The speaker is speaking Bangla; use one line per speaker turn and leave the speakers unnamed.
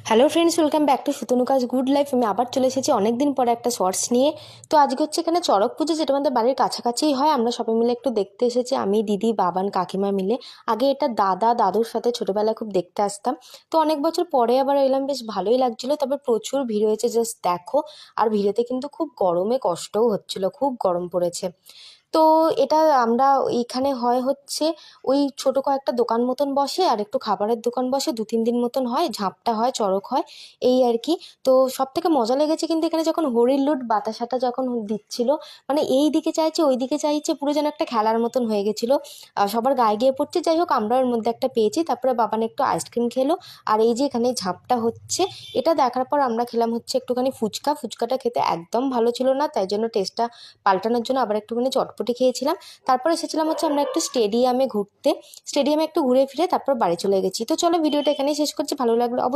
Hello friends, welcome back to Sutanuka's good life. আমি আবার চলে এসেছি অনেকদিন পরে একটা শর্টস নিয়ে। তো আজকে হচ্ছে এখানে চড়ক পুজো, যেটা আমাদের বাড়ির কাছাকাছিই হয়। আমরা সবাই মিলে একটু দেখতে এসেছি, আমি, দিদি, বাবান, কাকিমা মিলে। আগে এটা দাদুর সাথে ছোটবেলায় খুব দেখতে আসতাম। তো অনেক বছর পরে আবার এলাম, বেশ ভালোই লাগছিল। তবে প্রচুর ভিড় হয়েছে, জাস্ট দেখো। আর ভিড়েতে কিন্তু খুব গরমে কষ্টও হচ্ছিল, খুব গরম পড়েছে। তো এটা আমরা এইখানে হয় হচ্ছে ওই ছোট কয়েকটা দোকান মতন বসে, আর একটু খাবারের দোকান বসে, 2-3 দিন মতন হয়, ঝাঁপটা হয়, চড়ক হয়, এই আর কি। তো সব থেকে মজা লেগেছে কিন্তু এখানে যখন হরির লুট বাতাসাটা যখন দিচ্ছিল, মানে এই দিকে চাইছে ওই দিকে চাইছে, পুরো যেন একটা খেলার মতন হয়ে গেছিল। সবার গায়ে গিয়ে পড়ছে, যাই হোক আমরা ওর মধ্যে একটা পেয়েছি। তারপরে বাবান একটু আইসক্রিম খেলো। আর এই যে এখানে ঝাঁপটা হচ্ছে, এটা দেখার পর আমরা খেলাম হচ্ছে একটুখানি ফুচকা। ফুচকাটা খেতে একদম ভালো ছিল না, তাই জন্য টেস্টটা পাল্টানোর জন্য আবার একটুখানি চটপটি খেয়েছিলাম। তারপর এসেছিলাম হচ্ছে আমরা একটু স্টেডিয়ামে ঘুরতে। স্টেডিয়ামে একটু ঘুরে ফিরে তারপর বাড়ি চলে গেছি। তো চলো, ভিডিওটা এখানেই শেষ করছি। ভালো লাগলো অবশ্যই।